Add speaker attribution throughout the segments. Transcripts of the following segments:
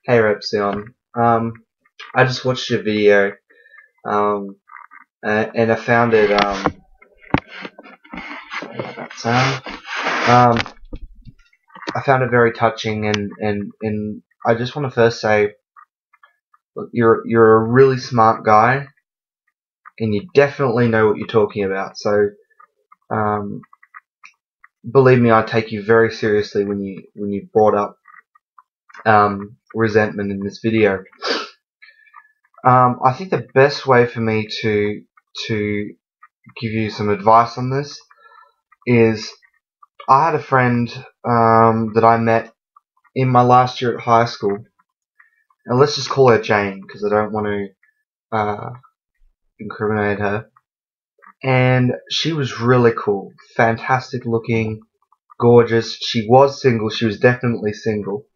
Speaker 1: Hey Repzion. I just watched your video, and I found it, that sound? I found it very touching, and I just want to first say, look, you're a really smart guy, and you definitely know what you're talking about. So, um, believe me, I take you very seriously when you brought up resentment in this video. I think the best way for me to give you some advice on this is I had a friend that I met in my last year at high school, and let's just call her Jane because I don't want to incriminate her. And she was really cool, fantastic looking, gorgeous. She was single. She was definitely single.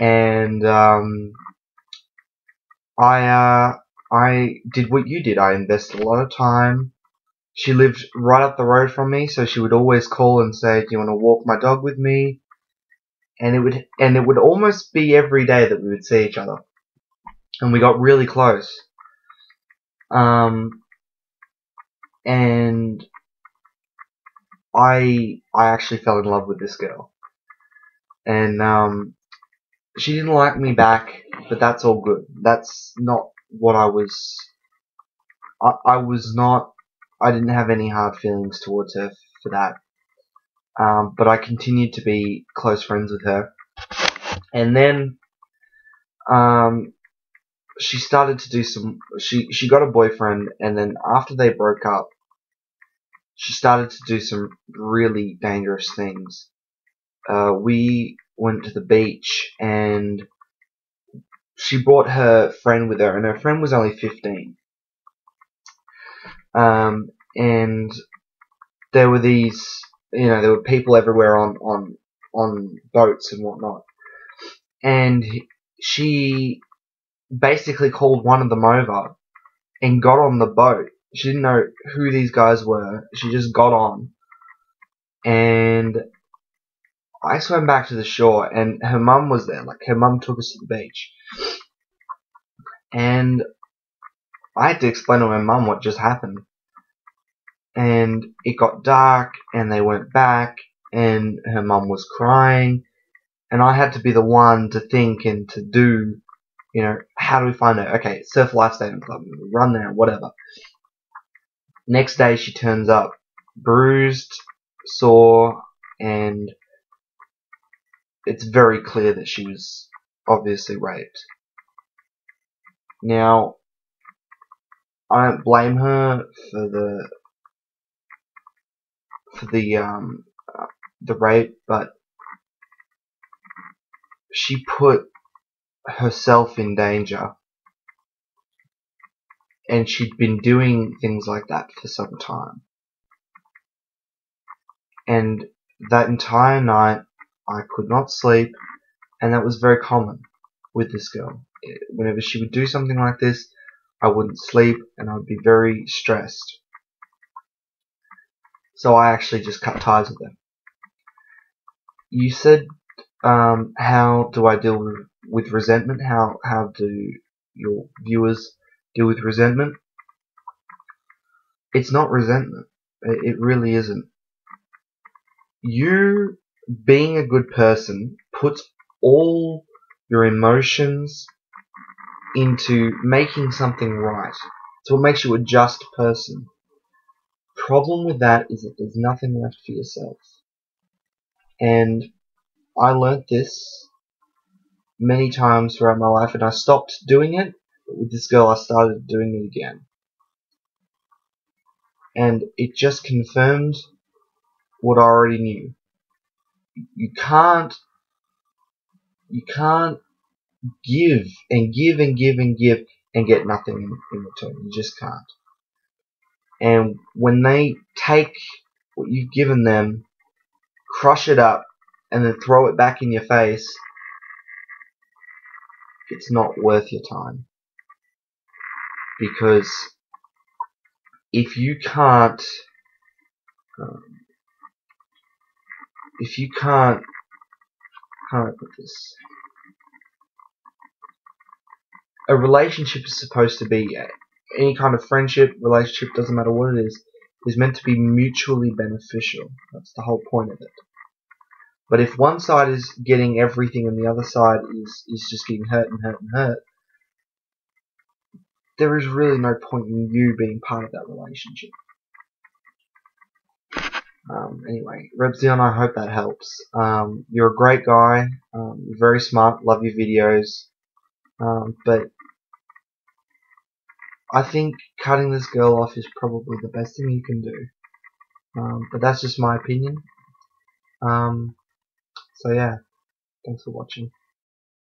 Speaker 1: And I did what you did. I invested a lot of time. She lived right up the road from me, so she would always call and say, "Do you want to walk my dog with me?" And it would almost be every day that we would see each other, and we got really close. And I actually fell in love with this girl, and she didn't like me back, but that's all good. That's not what I was. I was not. I didn't have any hard feelings towards her for that. But I continued to be close friends with her, and then she started to do some. She got a boyfriend, and then after they broke up, she started to do some really dangerous things. We went to the beach, and she brought her friend with her, and her friend was only 15. And there were there were people everywhere on boats and whatnot. And she basically called one of them over and got on the boat. She didn't know who these guys were. She just got on. And I swam back to the shore, and her mum was there. Like, her mum took us to the beach. And I had to explain to my mum what just happened. And it got dark, and they went back, and her mum was crying. And I had to be the one to think and to do, how do we find her? Okay, Surf Life Saving Club, run there, whatever. Next day she turns up, bruised, sore, and it's very clear that she was obviously raped. Now, I don't blame her for the rape, but she put herself in danger, and she'd been doing things like that for some time. And that entire night, I could not sleep, and that was very common with this girl. Whenever she would do something like this, I wouldn't sleep, and I would be very stressed. So I actually just cut ties with her. You said, how do I deal with resentment? How do your viewers deal with resentment? It's not resentment. It really isn't. You, being a good person, puts all your emotions into making something right. So it makes you a just person. Problem with that is that there's nothing left for yourself. And I learnt this many times throughout my life, and I stopped doing it. But with this girl, I started doing it again. And it just confirmed what I already knew. You can't give and give and give and give and get nothing in return. You just can't. And when they take what you've given them, crush it up, and then throw it back in your face, it's not worth your time. Because if you can't how do I put this? a relationship is supposed to be, any kind of friendship, relationship, doesn't matter what it is meant to be mutually beneficial. That's the whole point of it. But if one side is getting everything and the other side is just getting hurt and hurt and hurt, there is really no point in you being part of that relationship. Anyway, Repzion, I hope that helps. You're a great guy. You're very smart. Love your videos. But I think cutting this girl off is probably the best thing you can do. But that's just my opinion. So yeah, thanks for watching.